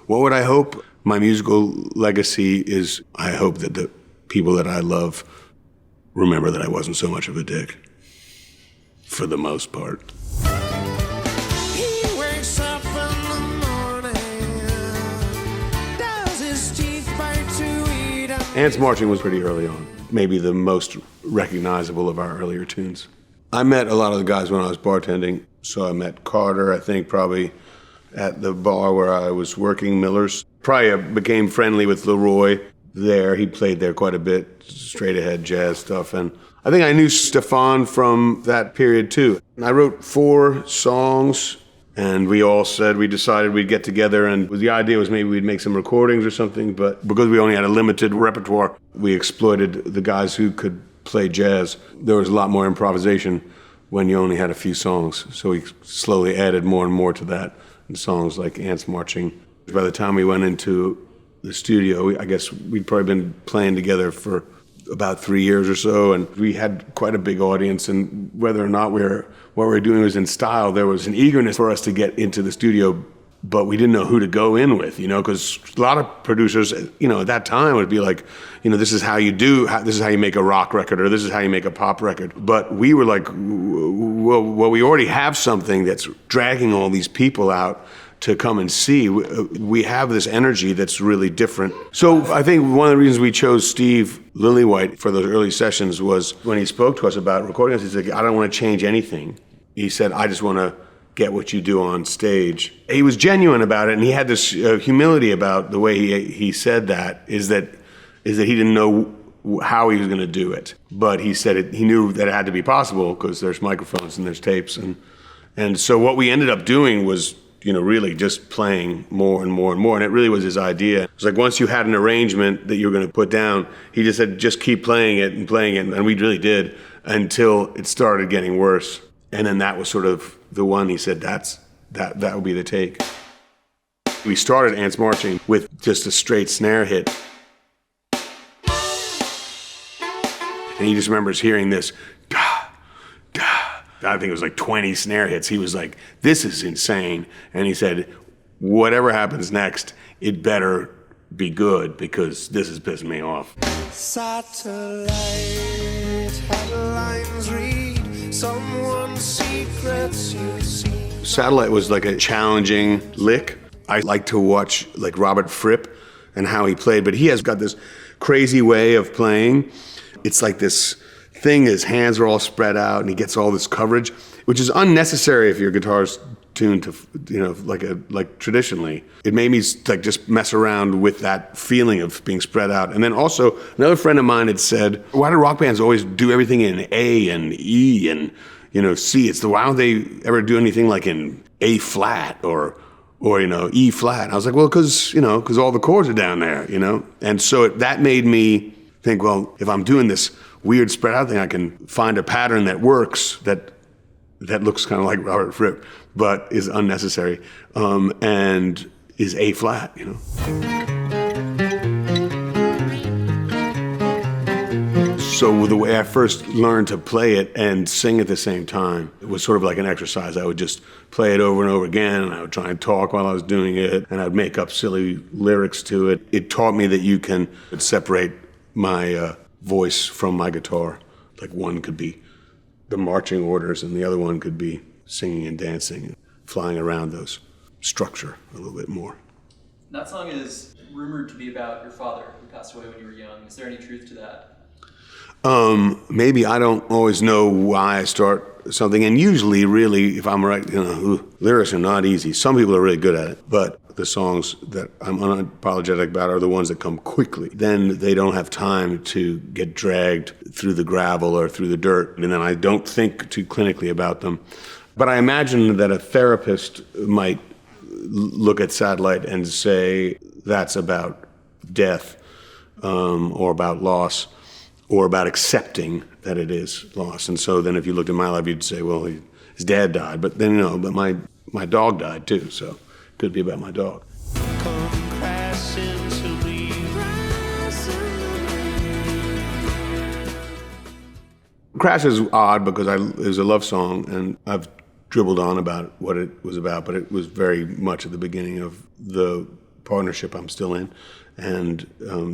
What would I hope? My musical legacy is I hope that the people that I love remember that I wasn't so much of a dick, for the most part. He wakes up in the morning, does his teeth bite to eat. Ants Marching was pretty early on, maybe the most recognizable of our earlier tunes. I met a lot of the guys when I was bartending, so I met Carter, I think, probably at the bar where I was working, Miller's. Probably became friendly with Leroy there. He played there quite a bit, straight ahead jazz stuff. And I think I knew Stefan from that period too. And I wrote 4 songs, and we decided we'd get together, and the idea was maybe we'd make some recordings or something, but because we only had a limited repertoire, we exploited the guys who could play jazz. There was a lot more improvisation when you only had a few songs, so we slowly added more and more to that, and songs like Ants Marching. By the time we went into the studio, I guess we'd probably been playing together for about 3 years or so, and we had quite a big audience, and whether or not what we were doing was in style, there was an eagerness for us to get into the studio, but we didn't know who to go in with, because a lot of producers, at that time would be like, this is how this is how you make a rock record, or this is how you make a pop record. But we were like, well, we already have something that's dragging all these people out to come and see. We have this energy that's really different. So I think one of the reasons we chose Steve Lillywhite for those early sessions was when he spoke to us about recording us, he said, I don't want to change anything. He said, I just want to get what you do on stage. He was genuine about it, and he had this humility about the way he said that, is that he didn't know how he was going to do it. But he said he knew that it had to be possible because there's microphones and there's tapes. And so what we ended up doing was really just playing more and more and more. And it really was his idea. It was like once you had an arrangement that you were going to put down, he just said, just keep playing it. And we really did until it started getting worse. And then that was sort of the one he said, that would be the take. We started Ants Marching with just a straight snare hit. And he just remembers hearing this, I think it was like 20 snare hits. He was like, this is insane. And he said, whatever happens next, it better be good because this is pissing me off. Satellite headlines read, someone's secrets you see. Satellite was like a challenging lick. I like to watch like Robert Fripp and how he played, but he has got this crazy way of playing. It's like this thing, his hands are all spread out and he gets all this coverage, which is unnecessary if your guitar's tuned to, like traditionally. It made me like just mess around with that feeling of being spread out. And then also another friend of mine had said, why do rock bands always do everything in A and E and C? Why don't they ever do anything like in A flat or E flat? And I was like, well, because all the chords are down there, And so that made me think, well, if I'm doing this weird spread out thing, I can find a pattern that works that looks kind of like Robert Fripp, but is unnecessary, and is A flat, So the way I first learned to play it and sing at the same time, it was sort of like an exercise. I would just play it over and over again, and I would try and talk while I was doing it, and I'd make up silly lyrics to it. It taught me that you can separate my voice from my guitar. Like one could be the marching orders and the other one could be singing and dancing, flying around those structure a little bit more. That song is rumored to be about your father who passed away when you were young. Is there any truth to that? Maybe. I don't always know why I start something, and usually really if I'm right, lyrics are not easy. Some people are really good at it, but the songs that I'm unapologetic about are the ones that come quickly. Then they don't have time to get dragged through the gravel or through the dirt, and then I don't think too clinically about them. But I imagine that a therapist might look at Satellite and say that's about death, or about loss, or about accepting that it is loss. And so then if you looked at my life, you'd say, well, his dad died, but then but my dog died too, so could be about my dog. Crash is odd because it was a love song, and I've dribbled on about what it was about, but it was very much at the beginning of the partnership I'm still in. And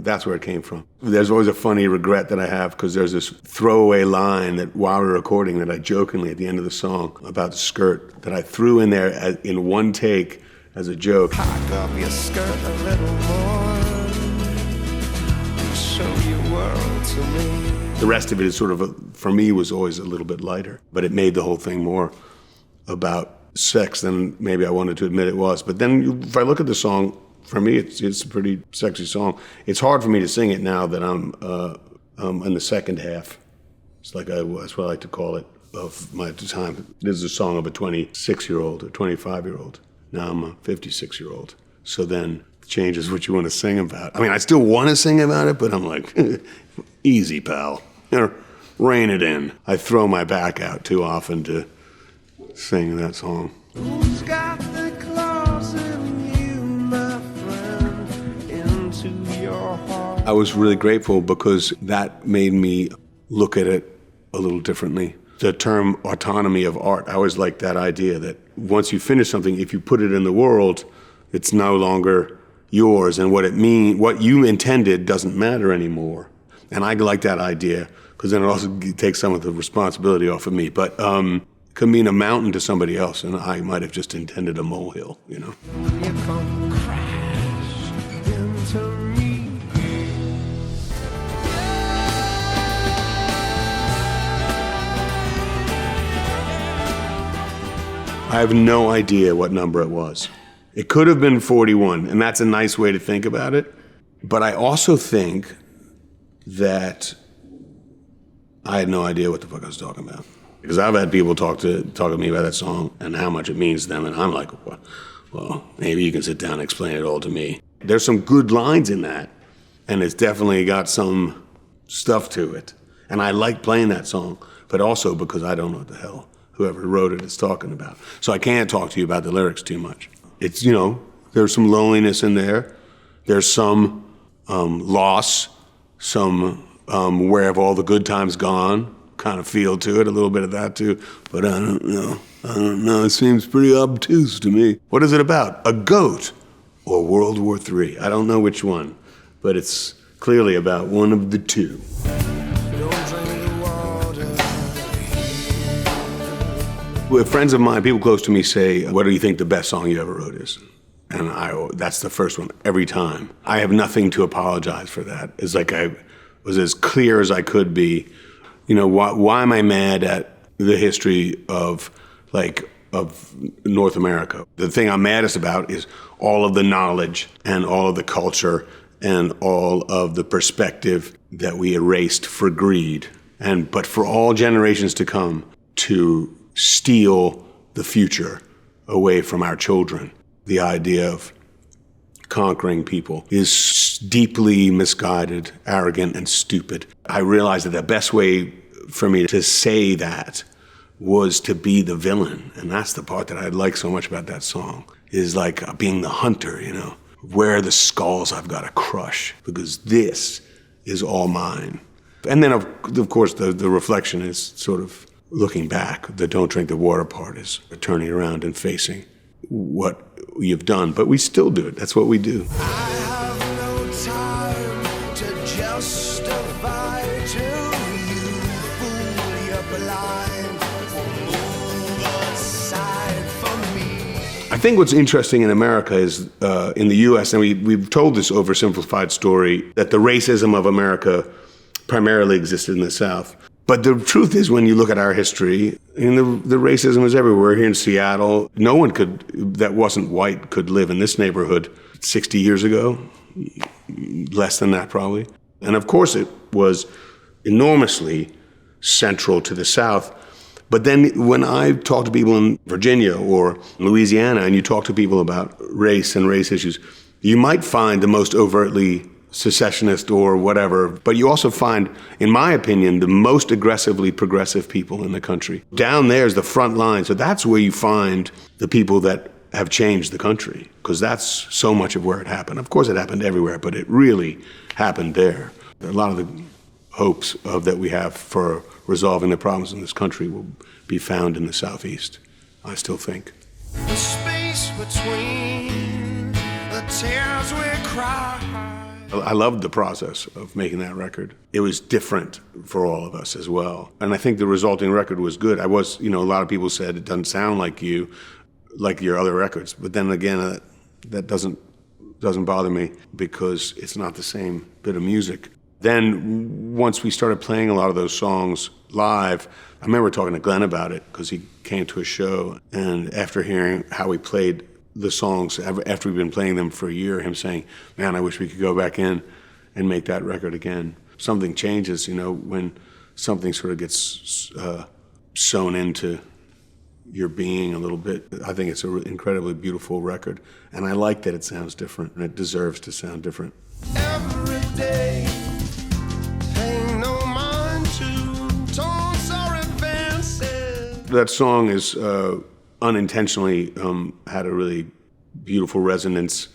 that's where it came from. There's always a funny regret that I have because there's this throwaway line that while we were recording that I jokingly at the end of the song about the skirt that I threw in there in one take as a joke. Cock up your skirt a little more. Show your world to me. The rest of it is sort of, for me, was always a little bit lighter. But it made the whole thing more about sex than maybe I wanted to admit it was. But then if I look at the song, for me, it's a pretty sexy song. It's hard for me to sing it now that I'm in the second half. It's like that's what I like to call it, of my time. This is a song of a 26-year-old or 25-year-old. Now I'm a 56-year-old. So then it changes what you want to sing about. I mean, I still want to sing about it, but I'm like, easy, pal. Rein it in. I throw my back out too often to sing that song. Who's got the claws in you, my friend, into your heart? I was really grateful because that made me look at it a little differently. The term autonomy of art, I always liked that idea that once you finish something, if you put it in the world, it's no longer yours, and what you intended doesn't matter anymore. And I like that idea because then it also takes some of the responsibility off of me. But it could mean a mountain to somebody else, and I might have just intended a molehill, you know. You come crash into me. I have no idea what number it was. It could have been 41, and that's a nice way to think about it. But I also think that I had no idea what the fuck I was talking about. Because I've had people talk to me about that song and how much it means to them, and I'm like, well, maybe you can sit down and explain it all to me. There's some good lines in that, and it's definitely got some stuff to it. And I like playing that song, but also because I don't know what the hell whoever wrote it is talking about. So I can't talk to you about the lyrics too much. It's, there's some loneliness in there. There's some loss, some where have all the good times gone kind of feel to it, a little bit of that too. But I don't know, it seems pretty obtuse to me. What is it about? A goat or World War III? I don't know which one, but it's clearly about one of the two. With friends of mine, people close to me say, what do you think the best song you ever wrote is? And that's the first one every time. I have nothing to apologize for that. It's like I was as clear as I could be. Why am I mad at the history of North America? The thing I'm maddest about is all of the knowledge and all of the culture and all of the perspective that we erased for greed. But for all generations to come, to steal the future away from our children. The idea of conquering people is deeply misguided, arrogant, and stupid. I realized that the best way for me to say that was to be the villain. And that's the part that I like so much about that song, is like being the hunter, Where are the skulls I've got to crush? Because this is all mine. And then, of course, the reflection is sort of looking back. The don't drink the water part is turning around and facing what you've done. But we still do it. That's what we do. I have no time to justify to you, fool, you're blind, move aside from me. I think what's interesting in America is, in the U.S., and we've told this oversimplified story, that the racism of America primarily existed in the South. But the truth is, when you look at our history, the racism was everywhere. Here in Seattle, no one that wasn't white could live in this neighborhood 60 years ago, less than that probably. And of course it was enormously central to the South. But then when I talk to people in Virginia or Louisiana, and you talk to people about race and race issues, you might find the most overtly secessionist or whatever, but you also find, in my opinion, the most aggressively progressive people in the country. Down there is the front line, so that's where you find the people that have changed the country, because that's so much of where it happened. Of course it happened everywhere, but it really happened there. A lot of the hopes that we have for resolving the problems in this country will be found in the Southeast, I still think. The space between the the tears we cry. I loved the process of making that record. It was different for all of us as well. And I think the resulting record was good. A lot of people said it doesn't sound like you, like your other records. But then again, that doesn't bother me because it's not the same bit of music. Then once we started playing a lot of those songs live, I remember talking to Glenn about it because he came to a show. And after hearing how we played the songs, after we've been playing them for a year, him saying, man, I wish we could go back in and make that record again. Something changes, when something sort of gets sewn into your being a little bit. I think it's an incredibly beautiful record, and I like that it sounds different, and it deserves to sound different. Every day, paying no mind to taunts or advances. That song is unintentionally had a really beautiful resonance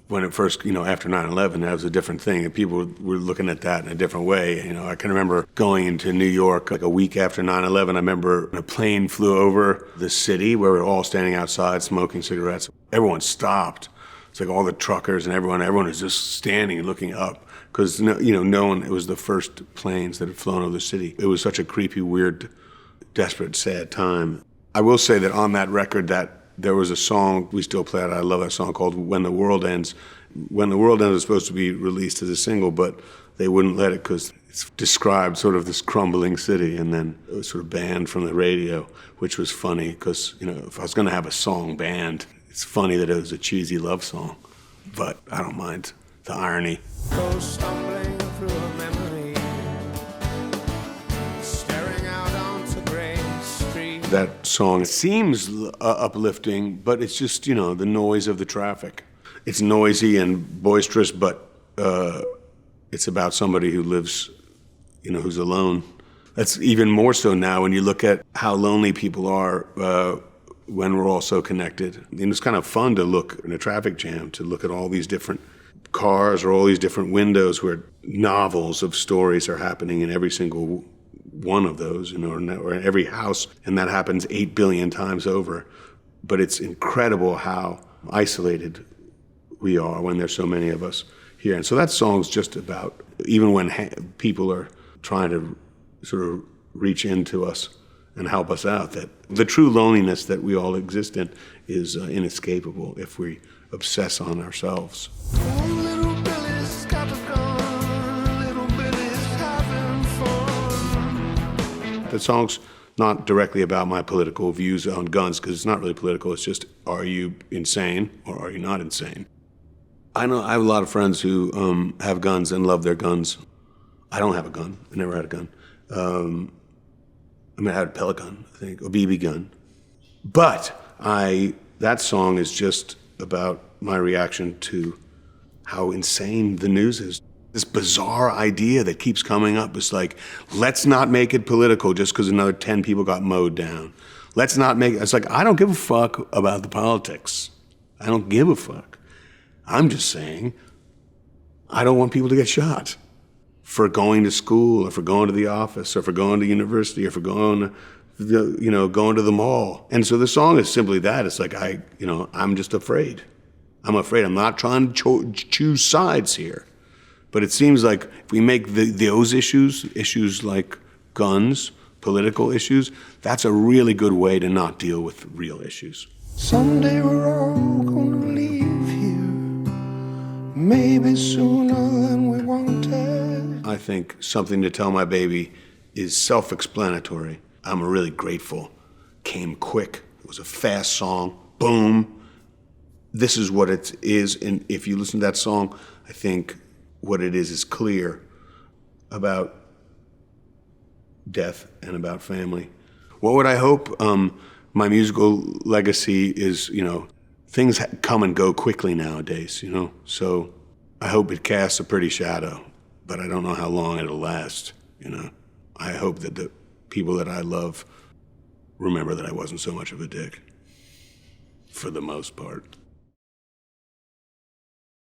when it first, after 9/11, that was a different thing, and people were looking at that in a different way. I can remember going into New York like a week after 9/11. I remember a plane flew over the city where we were all standing outside smoking cigarettes. Everyone stopped. It's like all the truckers and everyone was just standing and looking up because no one. It was the first planes that had flown over the city. It was such a creepy, weird, desperate, sad time. I will say that on that record that there was a song we still play it. I love that song called When the World Ends. When the World Ends was supposed to be released as a single, but they wouldn't let it because it described sort of this crumbling city, and then it was sort of banned from the radio, which was funny because, if I was going to have a song banned, it's funny that it was a cheesy love song, but I don't mind the irony. Go stumbling through a memory, staring out onto Gray Street. That song seems uplifting, but it's just, the noise of the traffic. It's noisy and boisterous, but it's about somebody who lives, who's alone. That's even more so now when you look at how lonely people are when we're all so connected. And it's kind of fun to look in a traffic jam, to look at all these different cars or all these different windows where novels of stories are happening in every single one of those, or in every house, and that happens 8 billion times over. But it's incredible how isolated we are when there's so many of us here. And so that song's just about, even when people are trying to sort of reach into us and help us out, that the true loneliness that we all exist in is inescapable if we obsess on ourselves. Oh, little Billy's got a gun, little Billy's having fun. The song's not directly about my political views on guns, because it's not really political. It's just, are you insane or are you not insane? I have a lot of friends who have guns and love their guns. I don't have a gun. I never had a gun. I had a pellet gun, I think, a BB gun. But that song is just about my reaction to how insane the news is. This bizarre idea that keeps coming up is like, let's not make it political just because another 10 people got mowed down. Let's not make it. It's like, I don't give a fuck about the politics. I don't give a fuck. I'm just saying, I don't want people to get shot for going to school, or for going to the office, or for going to university, or for going to the mall. And so the song is simply that. It's like, I'm just afraid. I'm afraid. I'm not trying to choose sides here. But it seems like if we make those issues like guns, political issues, that's a really good way to not deal with real issues. Someday we're all gonna leave here, maybe sooner than we wanted. I think Something to Tell My Baby is self-explanatory. I'm really grateful. Came quick. It was a fast song. Boom. This is what it is. And if you listen to that song, I think what it is clear about death and about family. What would I hope? My musical legacy is, things come and go quickly nowadays, So I hope it casts a pretty shadow, but I don't know how long it'll last, I hope that the people that I love remember that I wasn't so much of a dick, for the most part.